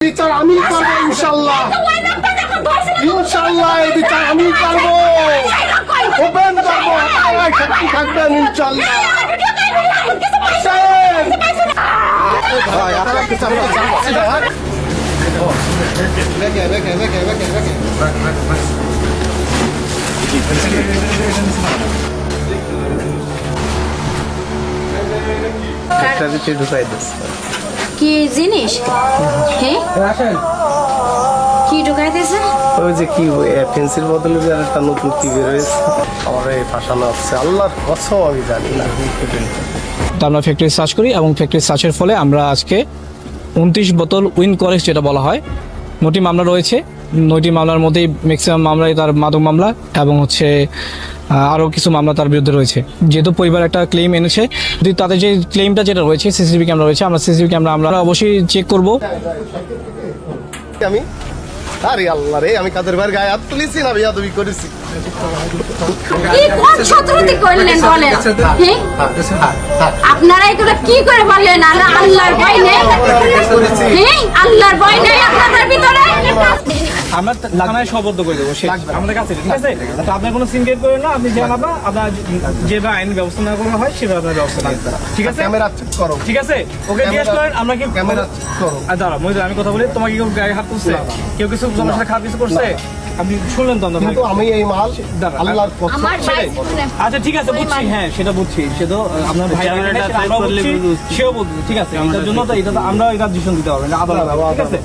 বিচার আমি করবো ইনশাল্লাহ, ইনশাল্লাহ এই বিচার আমি করবো, ওপেন করবো, সাক্ষী থাকবেন ইনশাল্লাহ। কি জিনিস? হ্যাঁ কি ঢুকাইতেছে? ওই যে কি পেন্সিল বদলে যে একটা নতুন কি বেরোয়েছে, আমার এই ফাঁসানো হচ্ছে, আল্লাহর কসম আমি জানি না। তো আমরা ফ্যাক্টরি সার্চ করি এবং ফ্যাক্টরি সার্চের ফলে আমরা আজকে 29 বোতল উইন করেক্স যেটা বলা হয়, 9টি মামলা রয়েছে। 9টি মামলার মধ্যেই ম্যাক্সিমাম মামলাই তার মাদক মামলা এবং হচ্ছে আরও কিছু মামলা তার বিরুদ্ধে রয়েছে। যেহেতু পরিবার একটা ক্লেম এনেছে, যদি তাদের যে ক্লেমটা যেটা রয়েছে সিসিটিভি ক্যামেরা রয়েছে, আমরা সিসিটিভি ক্যামেরা আমরা অবশ্যই চেক করব। আমি আরে আল্লাহ রে, আমি কাদের ভাইয়ের গায়ে হাত তুলেছি না বেয়াদবি করেছি? কি কোন শত্রুতি করলেন বলেন? হ্যাঁ আপনারা এগুলো কি করে বললেন? আল্লাহর ভয় নেই? হ্যাঁ আল্লাহর ভয় নেই আপনাদের ভিতরে? আমরা থানায় সবদ্ধ করে দেবো আমাদের কাছে, ঠিক আছে? তো আপনার কোনো সিনক্রেট করেন না, আপনি জানাবা, আপনার যেভাবে আইন ব্যবস্থা না করা হয় সেভাবে আপনার ব্যবস্থা নেবেন, ঠিক আছে? ক্যামেরা চেক করো, ঠিক আছে, ওকে জিজ্ঞেস করেন আমরা কি ক্যামেরা চেক করো। দাঁড়া মহিলা, আমি কথা বলি, তোমাকে কেউ গায়ে হাত করছে? কেউ কিছু তোমার সাথে খারাপ কিছু করছে? আপনি শুনলেন তো আমরা, কিন্তু আমি এই মাল আল্লাহর কসম। আমার ভাই জীবনে আচ্ছা ঠিক আছে বুঝছি, হ্যাঁ সেটা বুঝছি, সে তো আপনার ভাই সেও বুঝছি, ঠিক আছে? এটার জন্য তো এটা তো আমরা এটা ডিসিশন দিতে পারবো না, আদালত, ঠিক আছে?